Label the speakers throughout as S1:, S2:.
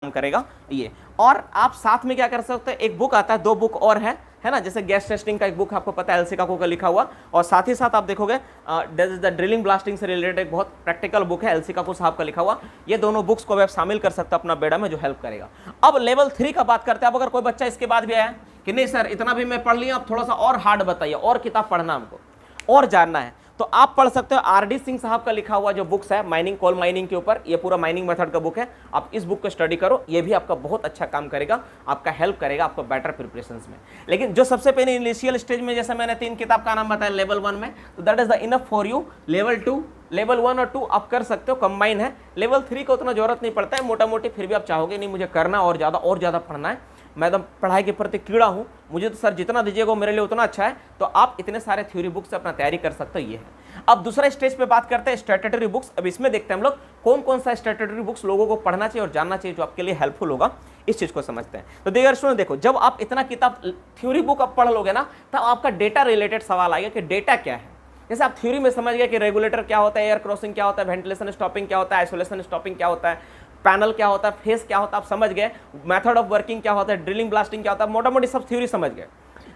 S1: करेगा ये। और आप साथ में क्या कर सकते हैं, एक बुक आता है, दो बुक और है ना, जैसे गैस टेस्टिंग का एक बुक आपको पता है एल सिकागो का लिखा हुआ, और साथ ही साथ आप देखोगे द ड्रिलिंग ब्लास्टिंग से रिलेटेड एक बहुत प्रैक्टिकल बुक है एल सिकागो साहब का लिखा हुआ। ये दोनों बुक्स को आप शामिल कर सकते हो अपना बेड़ा में, जो हेल्प करेगा। अब लेवल 3 का बात करते हैं। अब अगर कोई बच्चा इसके बाद भी आया कि नहीं सर इतना भी मैं पढ़ लिया, अब थोड़ा सा और हार्ड बताइए, और किताब पढ़ना हमको और जानना है, तो आप पढ़ सकते हो आरडी सिंह साहब का लिखा हुआ जो बुक्स है माइनिंग, कोल माइनिंग के ऊपर, ये पूरा माइनिंग मेथड का बुक है। आप इस बुक को स्टडी करो, ये भी आपका बहुत अच्छा काम करेगा, आपका हेल्प करेगा आपको बेटर प्रिपरेशंस में। लेकिन जो सबसे पहले इनिशियल स्टेज में, जैसे मैंने 3 किताब का नाम बताया लेवल 1 में, तो that is the enough for you. Level 2, level 1 और 2 आप कर सकते हो, कंबाइन है। लेवल 3 को उतना जरूरत नहीं पड़ता है, मोटा मोटी फिर भी आप चाहोगे नहीं मुझे करना और ज़्यादा पढ़ना है, मैं एकदम पढ़ाई के प्रति कीड़ा हूँ, मुझे तो सर जितना दीजिएगा मेरे लिए उतना अच्छा है, तो आप इतने सारे थ्योरी बुक्स से अपना तैयारी कर सकते हो। ये है। अब दूसरा स्टेज पे बात करते हैं स्टैट्यूटरी बुक्स। अब इसमें देखते हैं हम लोग कौन कौन सा स्टैट्यूटरी बुक्स लोगों को पढ़ना चाहिए और जानना चाहिए, जो आपके लिए हेल्पफुल होगा, इस चीज को समझते हैं। तो देखो देखो, जब आप इतना किताब थ्योरी बुक आप पढ़ लोगे ना, तब आपका डेटा रिलेटेड सवाल आएगा कि डेटा क्या है। जैसे आप थ्योरी में समझ गए कि रेगुलेटर क्या होता है, एयर क्रॉसिंग क्या होता है, वेंटिलेशन स्टॉपिंग क्या होता है, आइसोलेशन स्टॉपिंग क्या होता है, पैनल क्या होता है, फेस क्या होता है, आप समझ गए, मेथड ऑफ वर्किंग क्या होता है, ड्रिलिंग ब्लास्टिंग क्या होता है, मोटा मोटी सब थ्योरी समझ गए।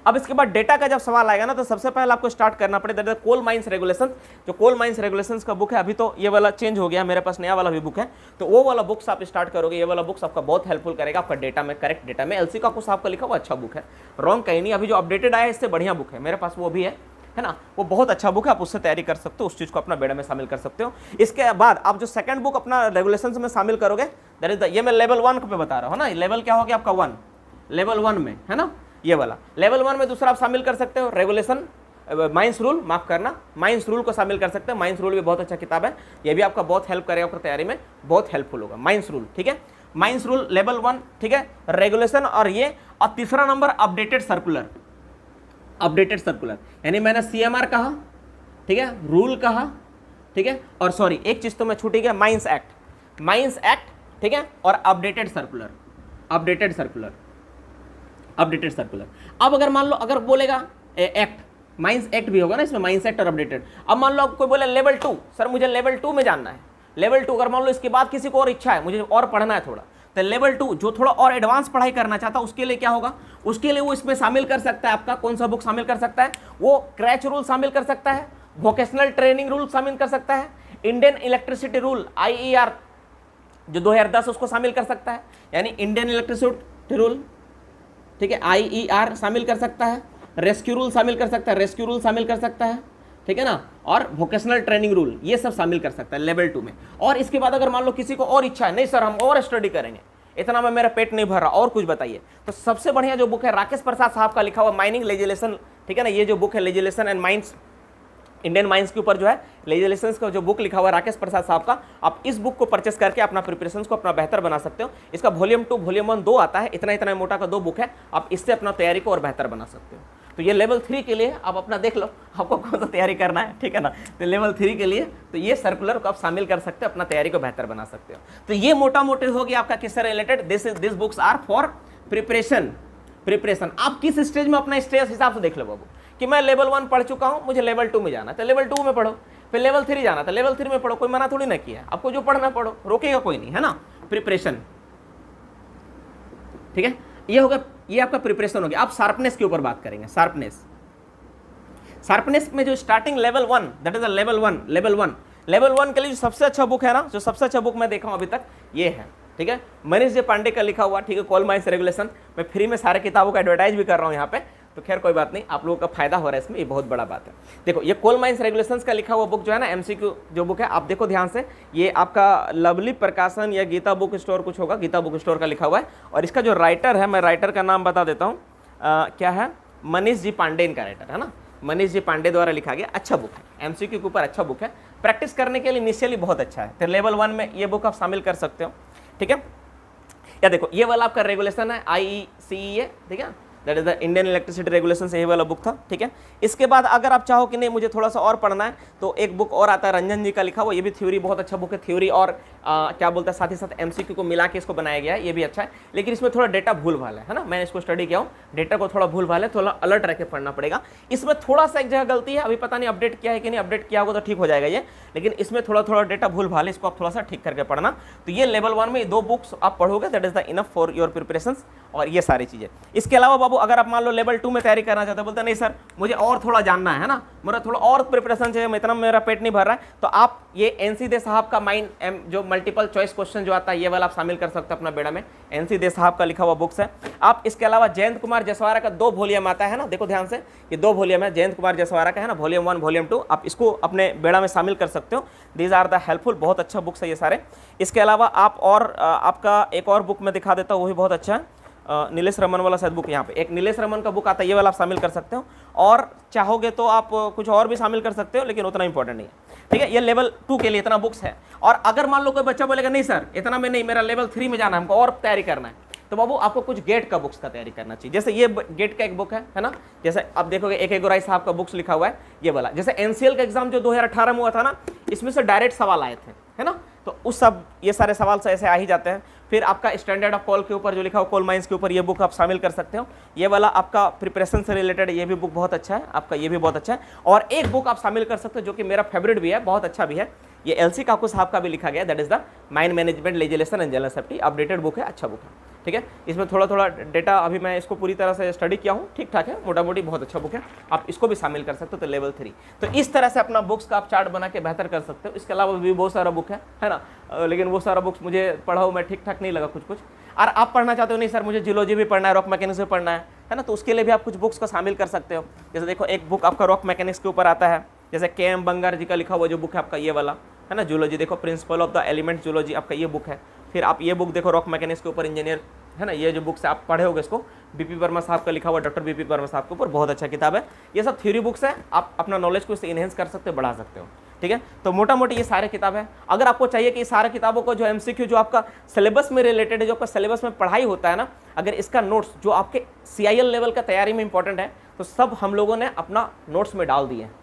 S1: अब इसके बाद डेटा का जब सवाल आएगा ना, तो सबसे पहले आपको स्टार्ट करना पड़ेगा कोल माइंस रेगुलेशन। जो कोल माइंस रेगुलेशंस का बुक है, अभी तो ये वाला चेंज हो गया, मेरे पास नया वाला भी बुक है, तो वो वाला बुक्स आप स्टार्ट करोगे। ये वाला बुक्स आपका बहुत हेल्पफुल करेगा आपका डेटा में, करेक्ट डेटा में। एलसी का कुछ आपका लिखा हुआ अच्छा बुक है, रॉन्ग कहीं नहीं। अभी जो अपडेटेड आया है इससे बढ़िया बुक है, मेरे पास वो भी है ना, वो बहुत अच्छा बुक है, आप उससे तैयारी कर सकते हो, उस चीज को अपना बेड़ा में शामिल कर सकते हो। इसके बाद आप जो सेकंड बुक अपना रेगुलेशंस में शामिल करोगे, दैट इज ये मैं लेवल 1 पे बता रहा हूँ ना, लेवल क्या हो गया आपका 1, लेवल 1 में है ना, ये वाला लेवल 1 में दूसरा आप शामिल कर सकते हो रेगुलेशन, माइंस रूल, माफ करना, माइंस रूल को शामिल कर सकते हैं। माइंस रूल भी बहुत अच्छा किताब है, ये भी आपका बहुत हेल्प करेगा, आपकी तैयारी में बहुत हेल्पफुल होगा माइंस रूल, ठीक है। माइंस रूल लेवल 1, ठीक है, रेगुलेशन और ये, और तीसरा number updated circular. Updated circular यानी मैंने सीएमआर कहा, ठीक है, रूल कहा, ठीक है, और सॉरी एक चीज तो मैं छूट गया, माइंस एक्ट, माइंस एक्ट, ठीक है, और updated circular, updated circular, updated circular. अब अगर मान लो अगर बोलेगा एक्ट, माइंस एक्ट भी होगा ना इसमें, माइंस एक्ट और अपडेटेड। अब मान लो अब कोई बोले लेवल 2, सर मुझे लेवल 2 में जानना है, लेवल 2, अगर मान लो इसके बाद किसी को और इच्छा है, मुझे और पढ़ना है थोड़ा, तो लेवल 2 जो थोड़ा और एडवांस पढ़ाई करना चाहता है, उसके लिए क्या होगा, उसके लिए वो इसमें शामिल कर सकता है, आपका कौन सा बुक शामिल कर सकता है, वो क्रैच रूल शामिल कर सकता है, वोकेशनल ट्रेनिंग रूल शामिल कर सकता है, इंडियन इलेक्ट्रिसिटी रूल IER जो 2010 उसको शामिल कर सकता है, यानी इंडियन इलेक्ट्रिसिटी रूल, ठीक है, IER शामिल कर सकता है, रेस्क्यू रूल शामिल कर सकता है, रेस्क्यू रूल शामिल कर सकता है, ठीक है ना, और वोकेशनल ट्रेनिंग रूल, ये सब शामिल कर सकता है लेवल 2 में। और इसके बाद अगर मान लो किसी को और इच्छा है, नहीं सर हम और स्टडी करेंगे, इतना में मेरा पेट नहीं भर रहा, और कुछ बताइए, तो सबसे बढ़िया जो बुक है राकेश प्रसाद साहब का लिखा हुआ माइनिंग लेजिस्लेशन, ठीक है ना, ये जो बुक है legislation and mines, Indian mines के ऊपर जो है लेजिस्लेशंस का जो बुक लिखा हुआ है राकेश प्रसाद साहब का, आप इस बुक को परचेस करके अपना प्रिपरेशंस को अपना बेहतर बना सकते हो। इसका वॉल्यूम 2 वॉल्यूम 1 2 आता है, इतना इतना मोटा का 2 बुक है, आप इससे अपना तैयारी को और बेहतर बना सकते हो। तो ये लेवल 3 के लिए आप अपना देख लो आपको कौन सा तैयारी करना है, ठीक है ना। तो लेवल 3 के लिए तो ये सर्कुलर को आप शामिल कर सकते हो, अपना तैयारी को बेहतर बना सकते हो। तो ये मोटा मोटी हो गया आपका किससे related, this books are for preparation. Preparation आप किस स्टेज में, अपना स्टेज हिसाब से देख लो बाबू, कि मैं लेवल 1 पढ़ चुका हूं, मुझे लेवल 2 में जाना है, तो लेवल 2 में पढ़ो, फिर लेवल 3 जाना था, लेवल 3 में पढ़ो, कोई मना थोड़ी ना किया, आपको जो पढ़ना पढ़ो, रोकेगा कोई नहीं, है ना। प्रिपरेशन, ठीक है, ये होगा, ये आपका प्रिपरेशन हो गया। आप शार्पनेस के ऊपर बात करेंगे, शार्पनेस। शार्पनेस में जो starting level 1, that is a level 1, level 1 के लिए जो सबसे अच्छा बुक है ना, जो सबसे अच्छा बुक मैं देखा हूं अभी तक, ये है, ठीक है, मनीष जे पांडे का लिखा हुआ, ठीक है, कोल माइंस रेगुलेशन। मैं फ्री में सारे किताबों का एडवर्टाइज भी कर रहा हूं यहाँ पे, तो खैर कोई बात नहीं, आप लोगों का फायदा हो रहा है इसमें, ये बहुत बड़ा बात है। देखो ये कोल माइंस रेगुलेशंस का लिखा हुआ बुक जो है ना, MCQ जो बुक है, आप देखो ध्यान से, ये आपका लवली प्रकाशन या गीता बुक स्टोर कुछ होगा, गीता बुक स्टोर का लिखा हुआ है, और इसका जो राइटर है, मैं राइटर का नाम बता देता हूँ, क्या है, मनीष जी पांडे इनका राइटर है ना, मनीष जी पांडे द्वारा लिखा गया, अच्छा बुक है, MCQ के ऊपर अच्छा बुक है, प्रैक्टिस करने के लिए इनिशियली बहुत अच्छा है। तो लेवल 1 में ये बुक आप शामिल कर सकते हो, ठीक है। या देखो ये वाला आपका रेगुलेशन है IECE, ठीक है, that is the Indian electricity regulation से, ये वाला बुक था, ठीक है। इसके बाद अगर आप चाहो कि नहीं मुझे थोड़ा सा और पढ़ना है तो एक बुक और आता है रंजन जी का लिखा हुआ, ये भी थ्योरी बहुत अच्छा बुक है, थ्योरी और क्या बोलता है साथ ही साथ एमसीक्यू को मिला के इसको बनाया गया है, ये भी अच्छा है, लेकिन इसमें थोड़ा डेटा भूल भाल है ना, मैंने इसको स्टडी किया हूँ, डेटा को थोड़ा भूल भाल है, थोड़ा अलर्ट रह के पढ़ना पड़ेगा। इसमें थोड़ा सा एक जगह गलती है, अभी पता नहीं अपडेट किया है कि नहीं, अपडेट किया होगा तो ठीक हो जाएगा ये, लेकिन इसमें थोड़ा थोड़ा डेटा भूल भाल है, इसको आप थोड़ा सा ठीक करके पढ़ना। तो ये लेवल 1 में 2 बुक्स आप पढ़ोगे, that is the enough for your preparations और ये सारी चीजें। इसके अलावा बाबू अगर आप मान लो लेवल 2 में तैयारी करना चाहते हो, बोलते नहीं सर मुझे और थोड़ा जानना है ना, मेरा थोड़ा और प्रिपरेशन चाहिए, इतना मेरा पेट नहीं भर रहा है, तो आप ये एनसी दे साहब का माइंड जो मल्टीपल चॉइस क्वेश्चन जो आता है ये वाला आप शामिल कर सकते हो अपना बेड़ा में, एनसी दे साहब का लिखा हुआ बुक्स है। आप इसके अलावा जयंत कुमार जसवारा का 2 वॉल्यूम आता है ना, देखो ध्यान से, ये 2 वॉल्यूम है जयंत कुमार जसवारा का है ना, वॉल्यूम 1 वॉल्यूम 2, आप इसको अपने बेड़ा में शामिल कर सकते हो। दीज आर द हेल्पफुल, बहुत अच्छा बुक्स है ये सारे। इसके अलावा आप और आपका एक और बुक मैं दिखा देता हूँ, वो भी बहुत अच्छा है, नीलेश रमन वाला शायद बुक, यहाँ पे एक नीलेश रमन का बुक आता है, ये वाला आप शामिल कर सकते हो, और चाहोगे तो आप कुछ और भी शामिल कर सकते हो, लेकिन उतना इंपॉर्टेंट नहीं है, ठीक है। ये लेवल 2 के लिए इतना बुक्स है। और अगर मान लो कोई बच्चा बोलेगा नहीं सर इतना में नहीं, मेरा लेवल 3 में जाना है, हमको और तैयारी करना है, तो बाबू आपको कुछ गेट का बुक्स का तैयारी करना चाहिए। जैसे ये गेट का एक बुक है ना, जैसे आप देखोगे एक गोराई साहब का बुक्स लिखा हुआ है ये वाला, जैसे एनसीएल का एग्जाम जो 2018 में हुआ था ना, इसमें से डायरेक्ट सवाल आए थे, है ना, तो उस सब ये सारे सवाल से ऐसे आ ही जाते हैं। फिर आपका स्टैंडर्ड ऑफ कॉल के ऊपर जो लिखा हो, कोल माइंस के ऊपर, ये बुक आप शामिल कर सकते हो। ये वाला आपका प्रिपरेशन से रिलेटेड ये भी बुक बहुत अच्छा है आपका, ये भी बहुत अच्छा है। और एक बुक आप शामिल कर सकते हो जो कि मेरा फेवरेट भी है, बहुत अच्छा भी है, ये एलसी काकू साहब का भी लिखा गया, that is the mind management legislation and general safety, updated book है, अच्छा बुक है, ठीक है। इसमें थोड़ा थोड़ा डेटा अभी मैं इसको पूरी तरह से स्टडी किया हूँ, ठीक ठाक है, मोटा मोटी बहुत अच्छा बुक है, आप इसको भी शामिल कर सकते हो। तो लेवल 3, तो इस तरह से अपना बुक्स का आप चार्ट बना के बेहतर कर सकते हो। इसके अलावा भी बहुत सारा बुक है ना, लेकिन वो सारा बुक्स मुझे पढ़ाओ मैं ठीक ठाक नहीं लगा कुछ कुछ। और आप पढ़ना चाहते हो नहीं सर मुझे जियोलॉजी भी पढ़ना है, रॉक मैकेनिक्स भी पढ़ना है ना, तो उसके लिए भी आप कुछ बुक्स को शामिल कर सकते हो। जैसे देखो एक बुक आपका रॉक मैकेनिक्स के ऊपर आता है, जैसे के.एम. बंगार जी का लिखा हुआ जो बुक है आपका ये वाला, है ना, जूलॉजी, देखो principle of the element zoology आपका ये बुक है। फिर आप ये बुक देखो रॉक मैकेनिक्स के ऊपर इंजीनियर, है ना, ये जो बुक्स आप पढ़े होगे इसको, बीपी वर्मा साहब का लिखा हुआ, डॉक्टर बीपी वर्मा साहब के ऊपर, बहुत अच्छा किताब है। ये सब थ्योरी बुक्स है, आप अपना नॉलेज को इससे इनहेंस कर सकते हो, बढ़ा सकते हो, ठीक है। तो मोटा मोटी ये सारे किताब है। अगर आपको चाहिए कि सारे किताबों को जो एमसीक्यू जो आपका सिलेबस में रिलेटेड है, जो आपका सिलेबस में पढ़ाई होता है ना, अगर इसका नोट्स जो आपके CIL लेवल का तैयारी में इंपॉर्टेंट है, तो सब हम लोगों ने अपना नोट्स में डाल दिए हैं।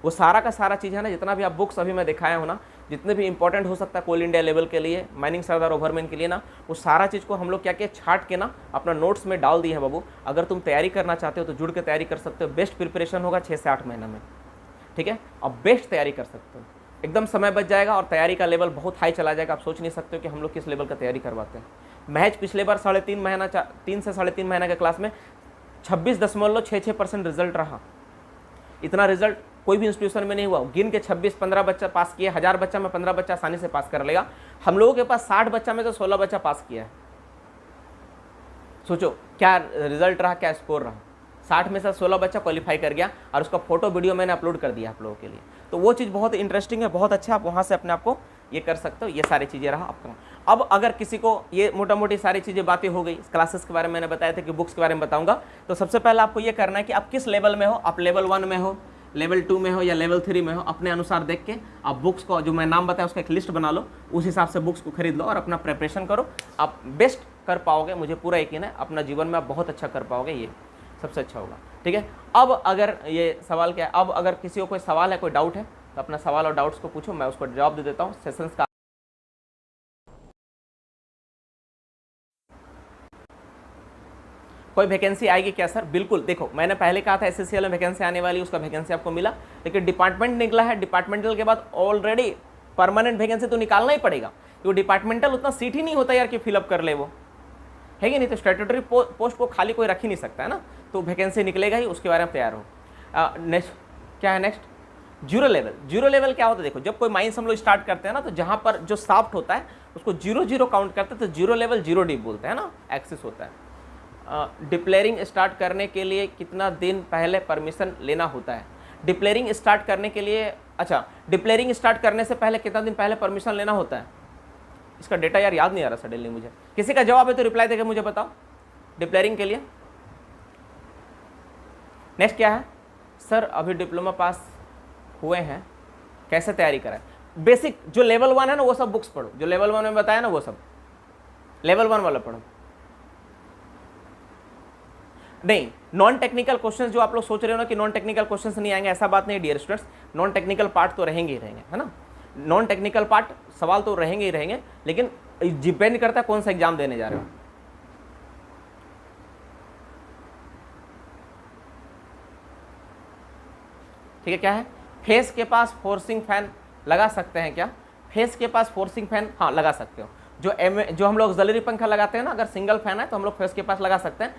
S1: वो सारा का सारा चीज़ है ना, जितना भी आप बुक्स अभी मैं दिखाया हूँ ना, जितने भी इंपॉर्टेंट हो सकता है कोल इंडिया लेवल के लिए, माइनिंग सरदार ओवरमैन के लिए ना, वो सारा चीज़ को हम लोग क्या क्या छाट के ना अपना नोट्स में डाल दिए हैं बाबू। अगर तुम तैयारी करना चाहते हो तो जुड़ के तैयारी कर सकते हो, बेस्ट प्रिपरेशन होगा 6 से 8 महीने में, ठीक है, अब बेस्ट तैयारी कर सकते हो, एकदम समय बच जाएगा और तैयारी का लेवल बहुत हाई चला जाएगा। आप सोच नहीं सकते हो कि हम लोग किस लेवल का तैयारी करवाते हैं। महज पिछले बार 3.5 महीना 3 से 3.5 महीने के क्लास में 26.66% रिजल्ट रहा। इतना रिजल्ट कोई भी इंस्टीट्यूशन में नहीं हुआ। गिन के 26-15 बच्चा पास किए, 1000 बच्चा में 15 बच्चा आसानी से पास कर लेगा। हम लोगों के पास 60 बच्चा में तो 16 बच्चा पास किया है। सोचो क्या रिजल्ट रहा, क्या स्कोर रहा। 60 में से 16 बच्चा क्वालिफाई कर गया और उसका फोटो वीडियो मैंने अपलोड कर दिया आप लोगों के लिए। तो वो चीज़ बहुत इंटरेस्टिंग है, बहुत अच्छा, आप वहाँ से अपने आप को ये कर सकते हो। ये सारी चीज़ें रहा आपका। अब अगर किसी को ये मोटा मोटी सारी चीज़ें बातें हो गई, क्लासेस के बारे में मैंने बताया था कि बुक्स के बारे में बताऊंगा, तो सबसे पहले आपको ये करना है कि आप किस लेवल में हो, आप लेवल 1 में हो, लेवल 2 में हो या लेवल 3 में हो, अपने अनुसार देख के आप बुक्स को जो मैं नाम बताया उसका एक लिस्ट बना लो, उस हिसाब से बुक्स को खरीद लो और अपना प्रिपरेशन करो। आप बेस्ट कर पाओगे, मुझे पूरा यकीन है, अपना जीवन में आप बहुत अच्छा कर पाओगे, ये सबसे अच्छा होगा, ठीक है। अब अगर ये सवाल क्या है, अब अगर किसी को कोई सवाल है, कोई डाउट है, तो अपना सवाल और डाउट्स को पूछो, मैं उसको जवाब दे देता हूँ। सेशंस का कोई वैकेंसी आएगी क्या सर? बिल्कुल, देखो मैंने पहले कहा था SSCL में वैकेंसी आने वाली, उसका वैकेंसी आपको मिला, लेकिन डिपार्टमेंट निकला है। डिपार्टमेंटल के बाद ऑलरेडी परमानेंट वैकेंसी तो निकालना ही पड़ेगा, क्योंकि डिपार्टमेंटल उतना सीट ही नहीं होता यार कि फिलअप कर ले, वो है कि नहीं। तो स्टैट्यूटरी पोस्ट को खाली कोई रख ही नहीं सकता है ना, तो वैकेंसी निकलेगा ही, उसके बारे में तैयार हो। नेक्स्ट क्या है? Next zero level. Zero level क्या होता है? देखो जब कोई माइंस हम लोग स्टार्ट करते हैं ना, तो जहाँ पर जो साफ्ट होता है उसको 0-0 काउंट करते हैं, तो जीरो लेवल 0 डीप बोलते हैं ना, एक्सेस होता है। डिप्लेयरिंग स्टार्ट करने के लिए कितना दिन पहले परमिशन लेना होता है? डिप्लेयरिंग स्टार्ट करने के लिए, अच्छा, डिप्लेयरिंग स्टार्ट करने से पहले कितना दिन पहले परमिशन लेना होता है? इसका डेटा यार याद नहीं आ रहा सडनली मुझे। किसी का जवाब है तो रिप्लाई देकर मुझे बताओ डिप्लेयरिंग के लिए। नेक्स्ट क्या है? सर अभी डिप्लोमा पास हुए हैं, कैसे तैयारी करें? बेसिक जो लेवल 1 है ना वो सब बुक्स पढ़ो, जो लेवल 1 में बताया ना वो सब लेवल 1 वाला पढ़ो। नहीं, नॉन टेक्निकल क्वेश्चंस जो आप लोग सोच रहे हो ना कि नॉन टेक्निकल क्वेश्चंस नहीं आएंगे, ऐसा बात नहीं dear students, non technical part तो रहेंगे ही रहेंगे, है ना। नॉन टेक्निकल पार्ट सवाल तो रहेंगे ही रहेंगे, लेकिन डिपेंड करता है कौन सा एग्जाम देने जा रहे हो। ठीक है, क्या है, फेस के पास फोर्सिंग फैन लगा सकते हैं क्या? फेस के पास फोर्सिंग फैन हाँ लगा सकते हो। जो हम लोग ऑक्सिलरी पंखा लगाते हैं ना, अगर सिंगल फैन है तो हम लोग फेस के पास लगा सकते हैं।